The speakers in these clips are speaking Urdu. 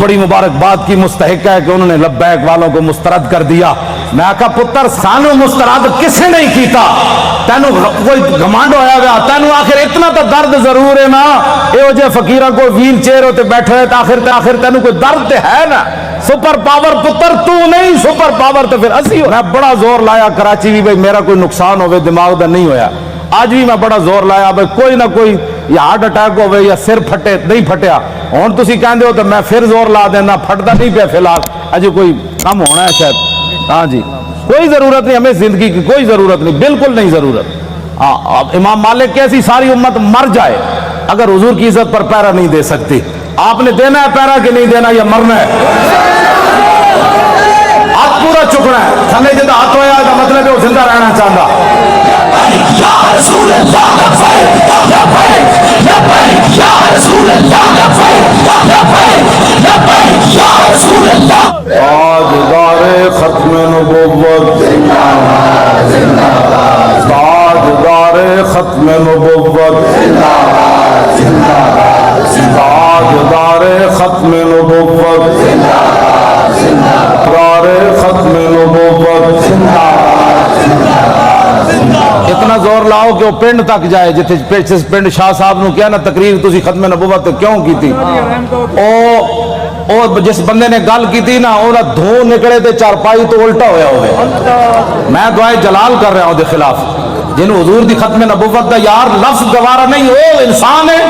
بڑی مبارکباد کی مستحق ہے کہ انہوں نے لبیک والوں کو مسترد کر دیا۔ میں کہا پتر سانو مسترد کسے نہیں کیتا، تینو کوئی گھمانڈ ہویا گیا، تینو آخر اتنا تو درد ضرور ہے نا، اے ہو جے فقیرہ کو ویل چیئر ہوتے بیٹھے ہوئے آخر تینو کوئی درد ہے نا، سپر پاور پتر تو نہیں، سپر پاور تو پھر اسی ہو۔ میں بڑا زور لایا کراچی بھی بھئی میرا کوئی نقصان ہوئے دماغ دا نہیں ہویا، آج بھی میں بڑا زور لایا بھئی کوئی نہ کوئی یا ہارٹ اٹیک ہوئے یا سر پھٹے نہیں پھٹیا، ہون تسی کہندے ہو تو میں پھر زور لا دینا، پھٹتا نہیں پہ فی الحال اجے کوئی کم ہونا ہے شاید۔ ہاں جی کوئی ضرورت نہیں ہمیں زندگی کی، کوئی ضرورت نہیں، بالکل نہیں ضرورت۔ امام مالک کیسی ساری امت مر جائے اگر حضور کی عزت پر پیرا نہیں دے سکتی۔ آپ نے دینا ہے پیرا کہ نہیں دینا یا مرنا ہے؟ ہاتھ پورا چکنا ہے، تھلے جدہ ہاتھ ہویا ہے تو مطلب ہے وہ زندہ رہنا چاہتا۔ یا رسول اللہ لبیک لبیک لبیک یا رسول اللہ لبیک لبیک یا رسول اللہ۔ تاجدار ختم نبوت زندہ باد زندہ باد، تاجدار ختم نبوت زندہ باد زندہ باد، تاجدار ختم نبوت زندہ باد زندہ باد، ختم نبوت زندہ باد زندہ باد۔ اتنا زور لاؤ کہ وہ پنڈ تک جائے، جتھے پنڈ شاہ صاحب نے کیا نا تقریر تسی ختم نبوت کیوں کی تھی، او جس بندے نے گل کی تھی نا وہ دھوں نکلے تھے چارپائی تو الٹا ہویا ہوئے۔ میں دعائے جلال کر رہا ہوں دے خلاف جن حضور دی ختم نبوت دا یار لفظ گوارا نہیں، وہ انسان ہے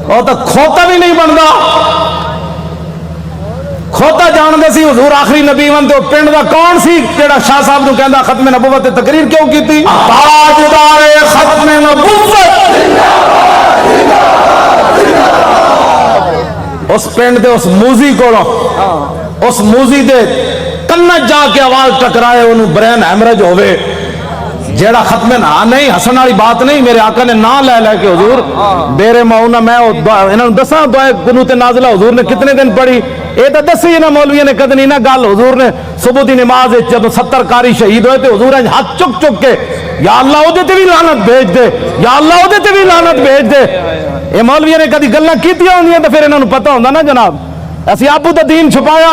وہ تو کھوتا بھی نہیں بنتا، کھوتا جان دے سی حضور آخری نبی ون تو پنڈ دا کون سی جڑا شاہ صاحب نو کہندا ختم نبوت تے تقریر کیوں کیتی؟ تاجدار ختم نبوت اس پنڈ دے اس موزی کولوں اس موزی دے کنج جا کے آواز ٹکرائے انہوں برین ہیمرج ہوئے، جیڑا ختم نہ نہیں ہسن والی بات نہیں، میرے آقا نے نہ لے لے کے حضور بیرے ماؤنا میں انہوں دساں دعائے قنوت نازلہ حضور نے کتنے دن پڑھی، اے تو دسی نا مولوی نے کدنی نہ گل، حضور نے صبح دی نماز جب 70 قاری شہید ہوئے تھے حضور نے ہاتھ چک چک کے یا اللہ او دے تے بھی لعنت بھیج دے، یا اللہ او دے تے بھی لعنت بھیج دے۔ اے مولوی نے کدی گلاں کیتیاں ہوندیاں تے پھر انہاں نوں پتہ ہوندا نا جناب، اسی ابو دا دین چھپایا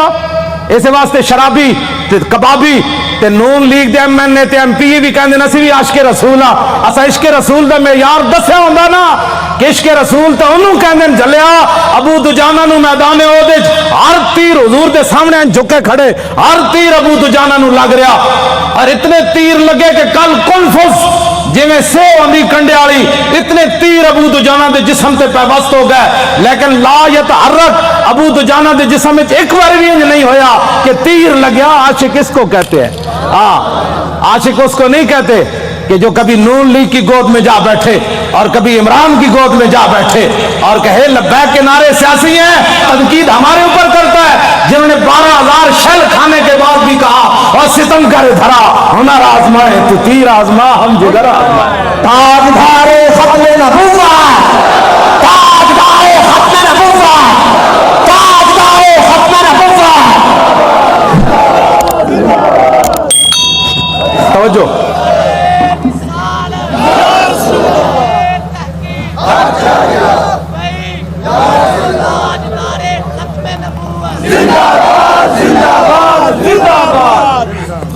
اس واسطے شرابی تے کبابی تے نون لیگ دے ایم این اے تے ایم پی بھی کہندے نا سی بھی عاشق رسول ہاں، اسا عشق رسول دا معیار دسیا ہوندا نا کہ عشق رسول تے انہوں کہندے جلیا ابو دجانہ نو میدان احد وچ ہر تیر حضور دے سامنے جھکے کھڑے، ہر تیر ابو دجانہ نو لگ رہا، اور اتنے تیر لگے کہ کل کنفس جی میں سو اندھی کنڈے والی اتنے تیر ابو دجانہ دے جسم تے پیوست ہو گئے، لیکن لا یتحرک ابو دجانہ دے جسم وچ ایک بار بھی نہیں ہویا کہ تیر لگیا۔ عاشق اس کو کہتے ہیں، عاشق اس کو نہیں کہتے کہ جو کبھی نون لیگ کی گود میں جا بیٹھے اور کبھی عمران کی گود میں جا بیٹھے اور کہے لبیک کے نعرے سیاسی ہیں، تنقید ہمارے اوپر کرتا ہے، جنہوں نے 12,000 شل کھانے کے بعد بھی کہا اور ستم کر دھرا ہنر آزمائے تو تیر آزما ہم جگر آزمائے۔ تاجدار ختم نبوت، تاجدار ختم نبوت، تاجدار ختم نبوت۔ توجہ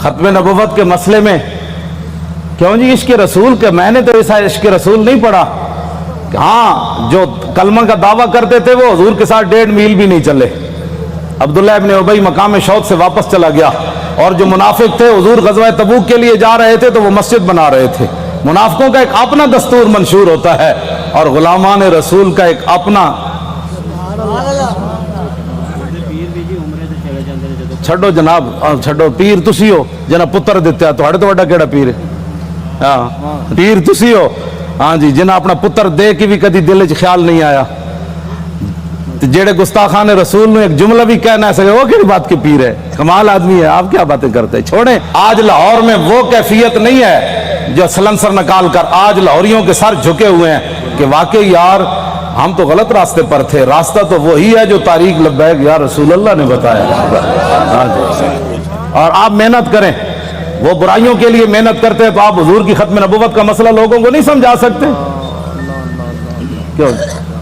ختم نبوت کے مسئلے میں کیوں جی عشق رسول کے میں نے تو ایسا عشق رسول نہیں پڑھا، ہاں جو کلمہ کا دعویٰ کرتے تھے وہ حضور کے ساتھ 1.5 میل بھی نہیں چلے، عبداللہ ابن ابی مقام شوق سے واپس چلا گیا، اور جو منافق تھے حضور غزوہ تبوک کے لیے جا رہے تھے تو وہ مسجد بنا رہے تھے۔ منافقوں کا ایک اپنا دستور منشور ہوتا ہے اور غلامان رسول کا ایک اپنا۔ چھڑو جناب چھڑو، پیر تسی ہو جنہ پتر دیتے ہیں تو بڑا کیڑا پیر ہے، ہاں پیر تسی ہو، ہاں جی جنہ اپنا پتر دے کے بھی کدی دل وچ خیال نہیں آیا، جیڑے گستاخان رسول نے ایک جملہ بھی کہنا ہے سکے وہ کیڑی بات کے پیر ہے، کمال آدمی ہے، آپ کیا باتیں کرتے ہیں، چھوڑیں۔ آج لاہور میں وہ کیفیت نہیں ہے جو سلنسر نکال کر آج لاہوریوں کے سر جھکے ہوئے ہیں کہ واقعی یار ہم تو غلط راستے پر تھے، راستہ تو وہی ہے جو تاریخ لبیک یا رسول اللہ نے بتایا۔ اور آپ محنت کریں، وہ برائیوں کے لیے محنت کرتے ہیں تو آپ حضور کی ختم نبوت کا مسئلہ لوگوں کو نہیں سمجھا سکتے کیوں؟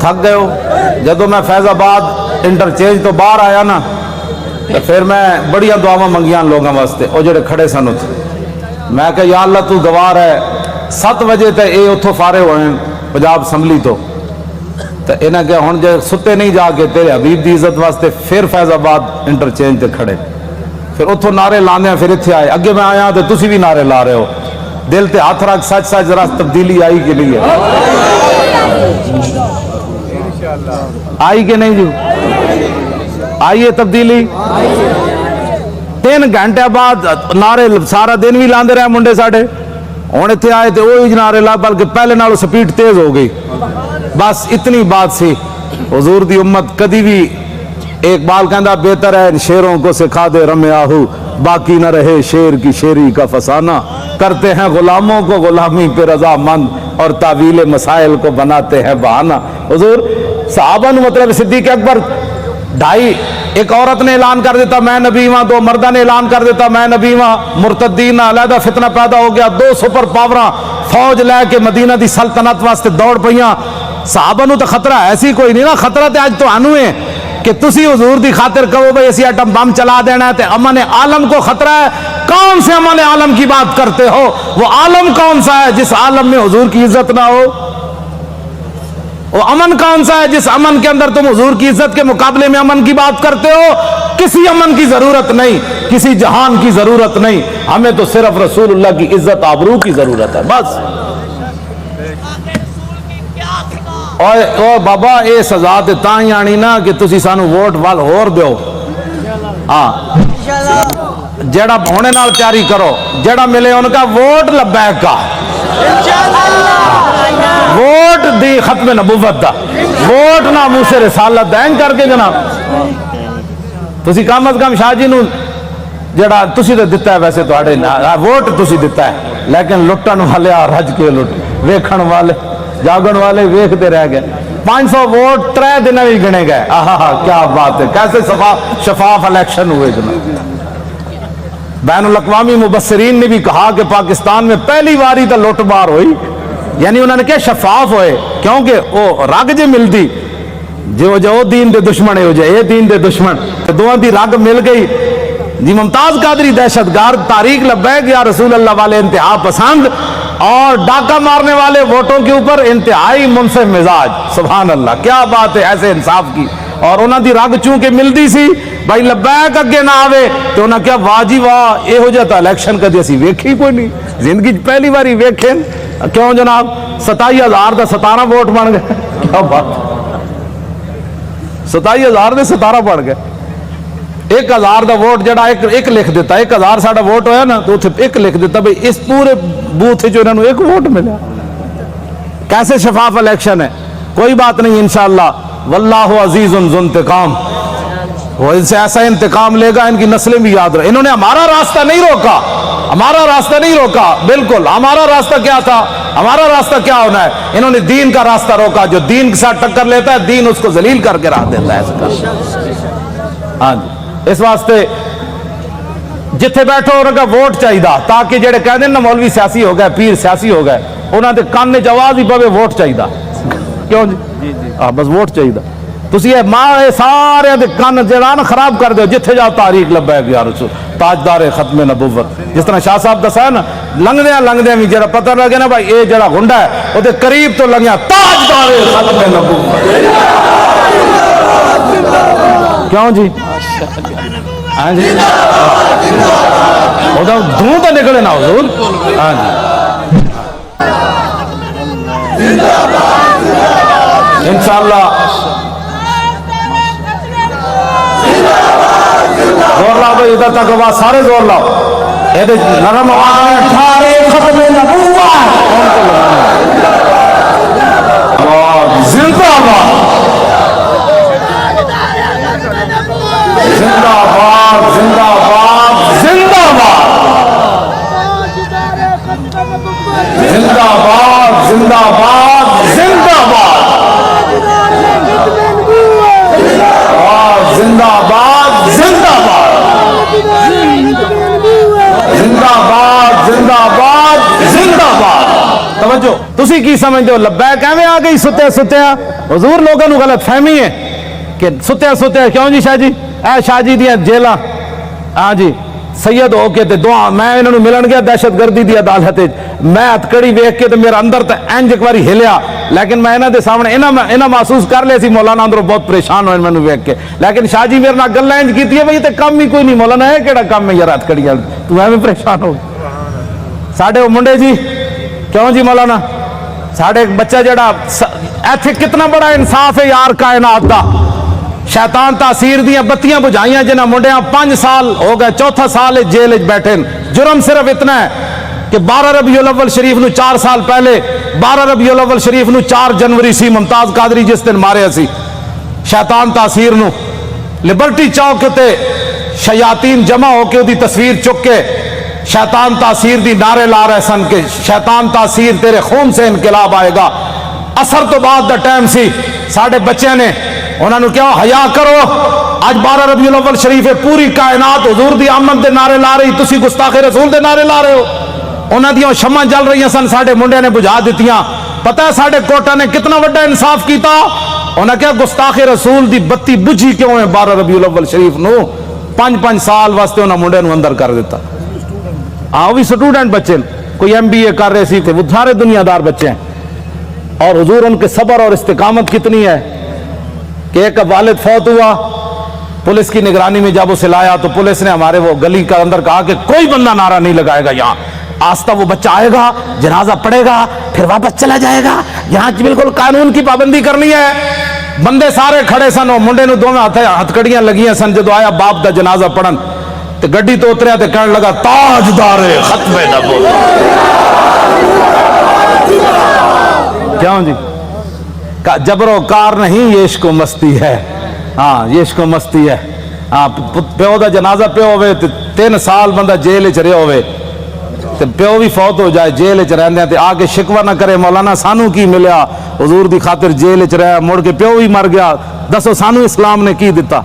تھک گئے ہو؟ جدو میں فیض آباد انٹرچینج تو باہر آیا نا تو پھر میں بڑیاں دعاواں منگیاں لوگوں واسطے، وہ جڑے کھڑے سن اتنے، میں کہ یا اللہ تو گوار ہے 7 بجے تے اے اتھوں فارغ ہوئے پنجاب اسمبلی تو انہیں کہ ہن جے ستے نہیں جا کے تیرے حبیب دی عزت واسطے پھر فیض آباد انٹرچینج تے کھڑے، پھر اتھوں نعرے لانے ہیں، پھر اتھے آئے، اگے میں آیا تو تسی بھی نعرے لا رہے ہو، دل تے ہاتھ رکھ، سچ سچ ذرا تبدیلی آئی کہ نہیں ہے؟ آئی کہ نہیں جو؟ آئیے تبدیلی؟ 3 گھنٹے بعد نعرے سارا دن بھی لاندے رہے منڈے ساڑھے، ہوں اتنے آئے تو وہی نعرے لا، بلکہ پہلے نالوں سپیڈ تیز ہو گئی، بس اتنی بات سی۔ حضور دی امت کدی بھی، اقبال کہندا بہتر ہے ان شیروں کو سکھا دے رم آہو، باقی نہ رہے شیر کی شیری کا فسانہ، کرتے ہیں غلاموں کو غلامی پہ رضا مند اور تعویل مسائل کو بناتے ہیں بہانہ۔ حضور صحابہ نو مطلب صدیق اکبر 2.5، ایک عورت نے اعلان کر دیتا میں نبی ہاں، 2 مردہ نے اعلان کر دیتا میں نبی ہاں، مرتدین علیحدہ فتنہ پیدا ہو گیا، 2 سپر پاوراں فوج لے کے مدینہ دی سلطنت واسطے دوڑ پئیاں۔ صحابہ نو تو خطرہ ایسی کوئی نہیں نا، خطرہ تے آج تو آنو ہے کہ تسی حضور دی خاطر کہو بھئی اسی ایٹم بم چلا دینا ہے، تے امن عالم کو خطرہ ہے۔ کون سے امن عالم کی بات کرتے ہو؟ وہ عالم کون سا ہے جس عالم میں حضور کی عزت نہ ہو؟ وہ امن کون سا ہے جس امن کے اندر تم حضور کی عزت کے مقابلے میں امن کی بات کرتے ہو؟ کسی امن کی ضرورت نہیں، کسی جہان کی ضرورت نہیں، ہمیں تو صرف رسول اللہ کی عزت آبرو کی ضرورت ہے بس۔ اور بابا اے سزا تے تاں ہی آنی نا کہ تسی سانو ووٹ وال ہور دیو، ہاں جیڑا ہونے نال تیاری کرو، جیڑا ملے ان کا ووٹ لبیک کا، ووٹ دی ختم نبوت دا، ووٹ ناموس رسالت دین کر کے جناب تسی کم از کم شاہ جی نو جڑا تسی تے دتا ہے، ویسے تواڈے ووٹ تسی دتا ہے، لیکن لٹن والے رج کے لٹ، ویکھن والے جاگن والے ویکھتے رہ گئے۔ 500 ووٹ 3 دن بھی گنے گئے، آہا کیا بات ہے، کیسے شفاف الیکشن ہوئے جناب۔ بین الاقوامی مبصرین نے بھی کہا کہ پاکستان میں پہلی باری تو لوٹ مار ہوئی، یعنی انہوں نے کیا شفاف ہوئے، کیونکہ وہ رگ جے مل دی جو دین دے دشمن ہے، اے دین دے دشمن، دوہاں دی رگ مل گئی جی۔ ممتاز قادری دہشت گرد، تاریخ لبیک یا رسول اللہ والے انتہا پسند، اور ڈاکہ مارنے والے ووٹوں کے اوپر انتہائی منصف مزاج، سبحان اللہ کیا بات ہے ایسے انصاف کی۔ اور انہوں دی رگ چونکہ ملدی سی بھائی لبیک اگے نہ آوے تو انہوں کیا واہ جی واہ، یہ ہو جاتا الیکشن کدی اسی ویکھی کوئی نہیں زندگی پہلی باری ویکھیں، کیوں جناب 27,000 دا 17 ووٹ بن گئے، کیا بات، 27,000 دے 17 بن گئے۔ 1,000 دا ووٹ جڑا ایک لکھ دیتا، 1,000 ساڑا ووٹ ہویا نا تو اتھے ایک لکھ دیتا بھئی اس پورے بوتھ جو انہوں نے ایک ووٹ ملا۔ کیسے شفاف الیکشن ہے، کوئی بات نہیں انشاءاللہ، واللہ عزیز ذو انتقام، وہ ان سے ایسا انتقام لے گا ان کی نسلیں بھی یاد رہے۔ انہوں نے ہمارا راستہ نہیں روکا، ہمارا راستہ نہیں روکا، بالکل ہمارا راستہ کیا تھا، ہمارا راستہ کیا ہونا ہے، انہوں نے دین کا راستہ روکا، جو دین کے ساتھ ٹکر لیتا ہے دین اس کو ذلیل کر کے رکھ دیتا ہے۔ ہاں جی، اس واسطے جتھے بیٹھو انہوں کا ووٹ چاہیے تاکہ جڑے کہہ دیں نا مولوی سیاسی ہو گئے، پیر سیاسی ہو گئے، انہوں نے کان نے آواز ہی پوے ووٹ چاہیے، کیوں جی بس ووٹ چاہیے۔ تسی یہ ماں سارے دے کان جڑا نا خراب کر دیو، جتھے جاؤ تاریخ لبیک یا رسول، تاجدار ختم نبوت، جس طرح شاہ صاحب دسا ہے نا، لنگدیاں بھی جڑا پتہ لگے نا بھائی اے جڑا گنڈا ہے وہ دے قریب تو لگیا تاجدار ختم نبوت، کیوں جی ہاں جی دھوں تو نکلے نا حضور، ہاں جی انشاءاللہ زور لاؤ بھائی، ادھر تک آواز سارے زور لاؤ، یہ نرم آواز میں ٹھارے ختم نبوت، زندہ باد زندہ باد زندہ باد زندہ باد، زندہ باد زندہ باد زندہ باد زندہ باد زندہ باد زندہ باد زندہ باد زندہ باد توجہ تسی کی سمجھتے ہو لبیک ایویں آ گئی ستیا ستیا حضور لوگوں نو غلط فہمی ہے کہ ستیا ستیا کیوں جی شاہ جی اے شاہ جی دیا جیلاں ہاں جی سید ہو کے تے دعا میں انہوں نے ملن گیا دہشت گردی دی عدالت میں ہتکڑی ویکھ کے تے میرا اندر تے انج ایک باری ہلیا لیکن میں انہاں دے سامنے انہاں محسوس کر لیا سی مولانا اندروں بہت پریشان ہوئے مینوں ویکھ کے لیکن شاہ جی میرے نال گلاں انج کیتی ہے بھئی تے کم ہی کوئی نہیں مولانا ہے کیڑا کم ہے یار ہتکڑیاں تو ایویں پریشان ہو ساڈے او منڈے جی کیوں جی مولانا ساڈے ایک بچہ جڑا ایتھے کتنا بڑا انصاف ہے یار کائنات دا شیطان تاثیر دیاں بتیاں بجھائیاں جنہاں منڈیاں 5 سال ہو گئے چوتھا سال جیل بیٹھے جرم صرف اتنا ہے کہ 12 ربیع الاول شریف نو 4 سال پہلے 12 ربیع الاول شریف نو 4 جنوری سی ممتاز قادری جس دن ماریا سی شیطان تاثیر نو لبرٹی چوک تے شیاطین جمع ہو کے دی تصویر چک کے شیطان تاثیر دی نعرے لا رہے سن کہ شیطان تاثیر تیرے خون سے انقلاب آئے گا اثر تو بعد دا ٹائم سی ساڑھے بچے نے انہوں نے کیا حیا کرو آج 12 ربیع الاول شریف ہے پوری کائنات حضور دی آمد دے نعرے لا رہی تسی گستاخ رسول دے نعرے لا رہے ہو انہوں نے شمع جل رہی سن ساڑھے منڈے نے بجھا دیتیاں پتہ ہے ساڑھے کوٹا نے کتنا وڈا انصاف کیتا انہوں نے کیا گستاخ رسول دی بتی بجھی کیوں ہے 12 ربیع الاول شریف نو 5 سال واسطے انہوں منڈے نو اندر کر دیتا وہ بھی سٹوڈنٹ بچے کوئی MBA کر رہے سی تھے وہ سارے دنیا دار بچے ہیں اور حضور ان کے صبر اور استقامت کتنی ہے کہ ایک والد فوت ہوا پولیس کی نگرانی میں جب اسے لایا تو پولیس نے ہمارے وہ گلی کا اندر کہا کہ کوئی بندہ نعرہ نہیں لگائے گا یہاں آستہ وہ بچہ آئے گا جنازہ پڑے گا پھر واپس چلا جائے گا یہاں بالکل قانون کی پابندی کرنی ہے بندے سارے کھڑے سن وہ منڈے نو دونوں ہتھکڑیاں لگیاں سن جدو آیا باپ دا جنازہ پڑھن تے گڈی تو اتریا تے کہنے لگا تاجدار ختم نبوت کیوں جی جبر و کار نہیں یہ عشق و مستی ہے ہاں یہ عشق و مستی ہے ہاں پیو دا جنازہ پیو ہوئے 3 سال بندہ جیل چ رہے ہوئے تے پیو بھی فوت ہو جائے جیل چ رہندے تے آ کے شکوہ نہ کرے مولانا سانو کی ملیا حضور دی خاطر جیل چ رہا مڑ کے پیو بھی مر گیا دسو سانو اسلام نے کی دیتا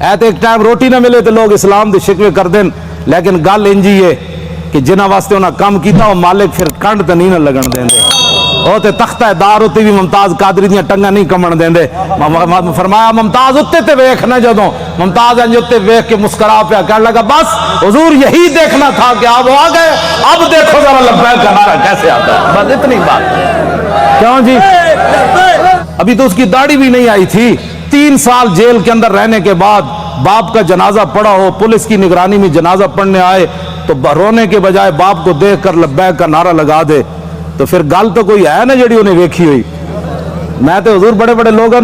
ایت ایک ٹائم روٹی نہ ملے تو لوگ اسلام دے شکوے کر دیں لیکن گل انجی ہے کہ جنہاں واسطے انہاں کام کیتا وہ مالک پھر کنڈ تے نہیں نہ لگن دیں دے وہ تے تختہ دار ہوتی بھی ممتاز قادری دیاں ٹنگاں نہیں کمن دیں دے فرمایا ممتاز اتے تے ویکھ نہ جدوں ممتاز انج اتے ویکھ کے مسکرا پیا کہنے لگا بس حضور یہی دیکھنا تھا کہ آپ آ گئے اب دیکھو ذرا لبیک کا نعرہ کیسے آتا ہے بس اتنی بات کیوں جی ابھی تو اس کی داڑھی بھی نہیں آئی تھی 3 سال جیل کے اندر رہنے کے بعد باپ کا جنازہ پڑا ہو پولیس کی نگرانی میں جنازہ پڑھنے آئے تو رونے کے بجائے باپ کو دیکھ کر لبیک کا نعرہ لگا دے تو پھر گل تو کوئی ہے نا جڑی انہیں ویکھی ہوئی میں تو حضور بڑے بڑے لوگوں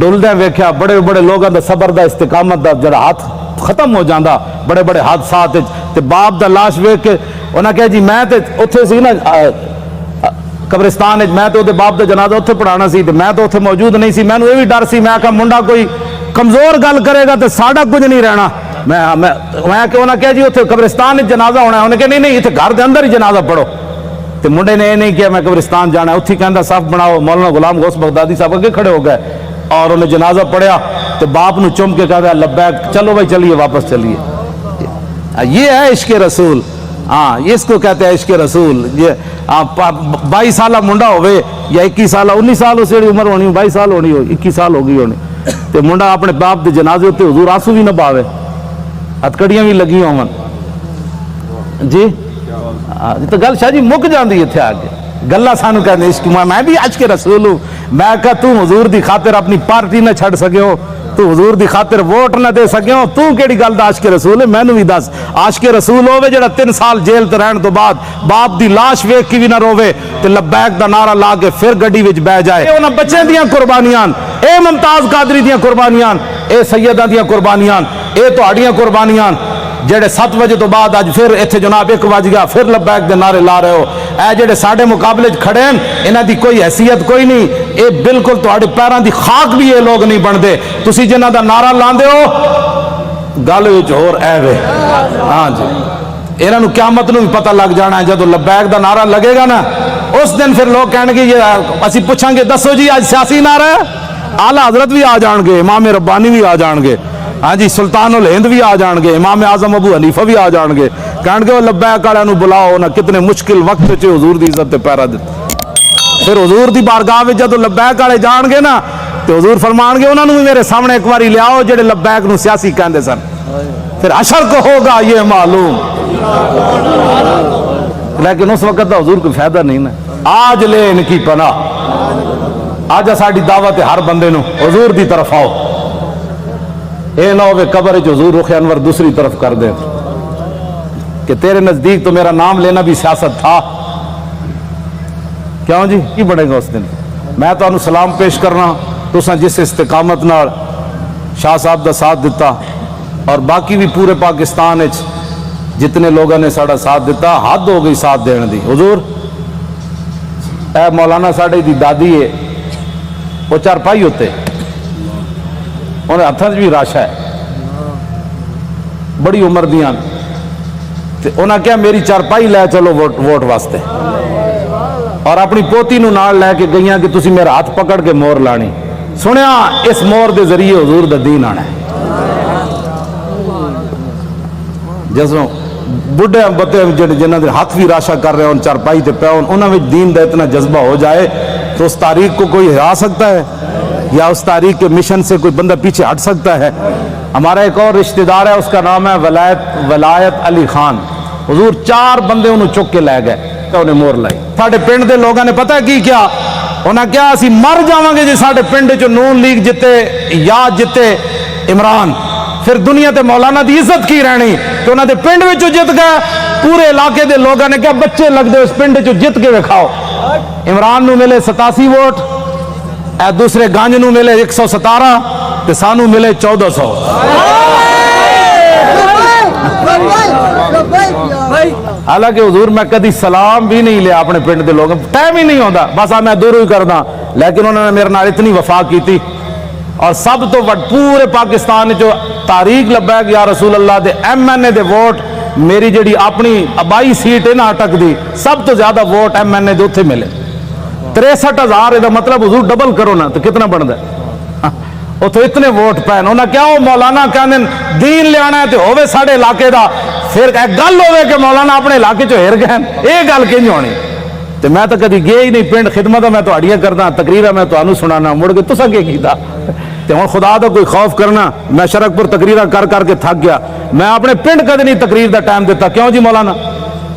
ڈلدے ویکھیا بڑے بڑے لوگوں دا صبر دا استقامت دا جڑا ہاتھ ختم ہو جاندہ بڑے بڑے حادثات تے باپ دا لاش ویکھ کے انہاں کہا جی میں تے اتھے سی نا قبرستان میں تو باپ دا جنازہ اتھے پڑھانا سی میں تو اتھے موجود نہیں سی میں یہ بھی ڈر سی میں کہا منڈا کوئی کمزور گل کرے گا تو ساڑا کچھ نہیں رہنا میں کہ انہاں کہا جی اتھے قبرستان جنازہ ہونا ہے انہیں کہا نہیں اتھے گھر دے اندر ہی جنازہ پڑھو تو منڈے نے یہ نہیں کیا میں قبرستان جانا ہے اتھی کہندہ صف بناؤ مولانا غلام غوث بغدادی صاحب اگے کھڑے ہو گئے اور انہیں جنازہ پڑھیا تو باپ نو چم کے کہا لبیک چلو بھائی چلیے واپس چلیے یہ ہے عشق رسول ہاں اس کو کہتے ہیں عشق رسول یہ 22 سالہ منڈا ہوئے یا 21 سالہ 19 سال اس سے عمر ہونی 22 سال ہونی ہو 21 سال ہوگی ہونی تو منڈا اپنے باپ دے جنازے ہوتے حضور آنسو بھی نہ باوے ہتکڑیاں بھی لگی ہوں جی تو گل شاہ جی مک جاندی ہے تھے آگے گلہ سانو کہنے عشق میں بھی عشق رسول ہوں میں کہا تو حضور دی خاطر اپنی پارٹی نہ چھڑ سکے ہو تو حضور دی خاطر ووٹ نہ دے سکے ہو تو کیڑی گل دا عاشق رسول ہے میں نو بھی دس عاشق رسول ہوے جڑا 3 سال جیل تے رہن تو بعد باپ دی لاش ویکھ کے بھی نہ روے تے لبیک دا نعرہ لا کے پھر گڈی وچ بہ جائے اے انہاں بچے دیاں قربانیاں اے ممتاز قادری دیاں قربانیاں اے سیدہ دیاں قربانیاں اے تہاڈیاں قربانیاں جڑے 7 بجے تو بعد آج پھر ایتھے جناب 1 بج گیا پھر لبیک دے نعرے لا رہے ہو اے جڑے ساڈے مقابلے کھڑے ہیں انہاں دی کوئی حیثیت کوئی نہیں اے بالکل تہاڈے پیراں دی خاک بھی یہ لوگ نہیں بندے تسی جنہاں دا نعرہ لاندے ہو گل وچ ہور اے وے ہاں جی ਇਹਨਾਂ ਨੂੰ ਕਿਆਮਤ ਨੂੰ ਵੀ ਪਤਾ ਲੱਗ ਜਾਣਾ ਹੈ ਜਦੋਂ ਲਬੈਕ ਦਾ ਨਾਰਾ ਲੱਗੇਗਾ ਨਾ ਉਸ ਦਿਨ ਫਿਰ ਲੋਕ ਕਹਿਣਗੇ ਇਹ ਅਸੀਂ ਪੁੱਛਾਂਗੇ ਦੱਸੋ ਜੀ ਅੱਜ ਸਿਆਸੀ ਨਾਰਾ ਹੈ ਆਲਾ ਹਜ਼ਰਤ ਵੀ ਆ ਜਾਣਗੇ ਇਮਾਮ ਰੱਬਾਨੀ ਵੀ ਆ ਜਾਣਗੇ ہاں جی سلطان الہند بھی آ جان گے امام اعظم ابو حنیفہ بھی آ جان گے کہن گے وہ لبیک والوں نو بلاؤ نہ کتنے مشکل وقت وچ حضور دی عزت تے پیرا دتا پھر حضور دی بارگاہ وچ جدوں لبیک والے جان گے نا تے حضور فرمان گے انہاں نو بھی میرے سامنے ایک واری لیاؤ جڑے لبیک نو سیاسی کہندے سن پھر حشر کو ہوگا یہ معلوم لیکن اس وقت دا حضور کوئی فائدہ نہیں نا آج لے ان کی پناہ آج ساڈی دعوت ہے ہر بندے نو حضور دی طرف آؤ اے نہ ہوئے قبر جو حضور رخ انور دوسری طرف کر دے کہ تیرے نزدیک تو میرا نام لینا بھی سیاست تھا کیوں جی کی بڑھے گا اس دن میں تو انہوں سلام پیش کرنا تو سن جس استقامت نال شاہ صاحب دا ساتھ دیتا اور باقی بھی پورے پاکستان اچ جتنے لوگوں نے ساڑا ساتھ دیتا حد ہو گئی ساتھ دینے دی حضور اے مولانا ساڑے دی دادی ہے وہ چارپائی ہوتے انہیں ہاتھ بھی راشا ہے بڑی عمر دیاں انہیں کیا میری چارپائی لے چلو ووٹ واسطے اور اپنی پوتی نو نال لے کے گئیاں کہ تسی میرا ہاتھ پکڑ کے مور لانی سنیا اس مور دے ذریعے حضور دا دین آنا ہے جیسے بڑھے بتے جنہاں دے ہاتھ بھی راشا کر رہے ہیں ان چارپائی تے پہ انہاں میں دین دا اتنا جذبہ ہو جائے تو اس تاریخ کو کوئی ہرا سکتا ہے یا اس تاریخ کے مشن سے کوئی بندہ پیچھے ہٹ سکتا ہے ہمارا ایک اور رشتہ دار ہے اس کا نام ہے ولایت علی خان حضور 4 بندے انہوں چک کے لے گئے تو انہیں مور لائی ساڑھے پنڈ دے لوگوں نے پتہ کی کیا انہاں کیا اسی مر جاواں گے جی ساڑھے پنڈ جو نون لیگ جتے یا جتے عمران پھر دنیا تے مولانا دی عزت کی رہنی تو انہاں دے پنڈ وچ جت گئے پورے علاقے دے لوگوں نے کیا بچے لگ دے اس پنڈ چ جت کے دکھاؤ عمران نو ملے 87 ووٹ اے دوسرے گانج نو ملے 117 تے سانو ملے 1400 حالانکہ حضور میں کدی سلام بھی نہیں لیا اپنے پنڈ دے لوگوں ٹائم ہی نہیں ہوتا بس میں دور ہی کردا لیکن انہوں نے میرے نال اتنی وفا کی تھی اور سب تو پورے پاکستان جو تاریخ لبیک یا رسول اللہ دے ایم این اے دے ووٹ میری جڑی اپنی ابائی سیٹ ہے نا اٹک دی سب تو زیادہ ووٹ ایم این اے دے اتھے ملے 63,000 دا مطلب حضور ڈبل کرو نا تو کتنا بنتا ہے وہ تو اتنے ووٹ پہن انہاں کیا ہو مولانا کہنے دین لے آنا ہے تو ہوئے ساڑھے علاقے دا پھر ایک گل ہوئے کہ مولانا اپنے علاقے چو ہیر گئے یہ گل کنج ہونی تو میں تو کدی گئے ہی نہیں پنڈ خدمت میں تو اڑیاں کردا تقریرہ میں تو انہوں سنانا مڑ کے تسا کے کیتا تو ہوں خدا دا کوئی خوف کرنا میں شرک پر تقریرہ کر کر کے تھک گیا میں اپنے پنڈ کدی نہیں تقریر دا ٹائم دیتا کیوں جی مولانا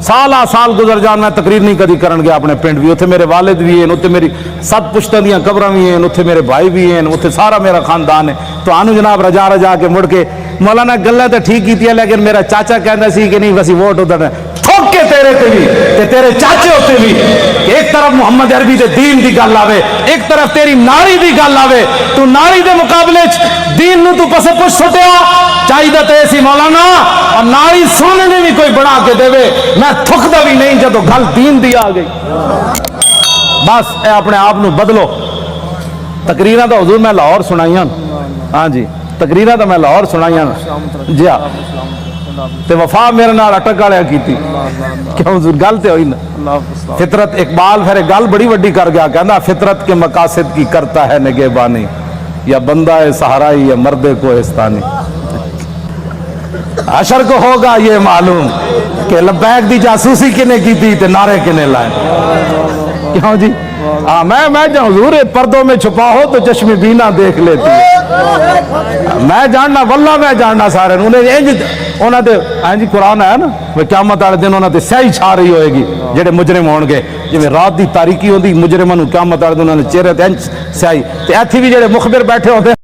سال گزر جان میں تقریر نہیں کدی کرن گیا اپنے پنڈ بھی اتھے میرے والد بھی ہیں اتھے میری 7 پشتاں دیاں قبراں بھی ہیں اتھے میرے بھائی بھی ہیں اتھے سارا میرا خاندان ہے تو آنو جناب رجا کے مڑ کے مولانا گلیں تو ٹھیک کیتی ہے لیکن میرا چاچا کہندا سی کہ نہیں وسی ووٹ ادھر ٹھوک کے تیرے تے بھی تے تیرے چاچے ہوتے بھی ایک طرف محمد عربی دے دین دی گل آوے ایک طرف تیری ناری دی گل آوے تو ناری دے مقابلے دین نو تو پسے پوچھ سٹیا چاہیے تے ایسی مولانا اور ناری سونے نے بھی کوئی بنا کے دے میں تھکدا بھی نہیں جدو گل دین دی آ گئی بس اے اپنے آپ نو بدلو تقریرہ دا حضور میں لاہور سنائیاں ہاں جی تقریرہ دا میں لاہور سنائیاں جی ہاں تے وفا میرے نال اٹک والے کیتی کیوں حضور گل تے ہوئی نا فطرت اقبال پھر گل بڑی وڈی کر گیا کہندا فطرت کے مقاصد کی کرتا ہے نگہبانی یا بندہ ہے صحرائی یا مرد کوہستانی حشر کو ہوگا یہ معلوم کہ لبیک دی جاسوسی کنے کی تھی تے نعرے کنے لائے کیوں جی میں جہاں حضور پردوں میں چھپا ہو تو چشم بینا دیکھ لیتی میں جاننا واللہ میں جاننا سارے انہوں نے جی قرآن ہے نا وہ قیامت والے دن انہوں نے سیاہی چھا رہی ہوئے گی جڑے مجرم ہون گے جی رات دی تاریکی ہوندی مجرماں نوں قیامت والے دن انہوں نے چہرے تے سیاہی تے ایتھے بھی جڑے مخبر بیٹھے ہوندے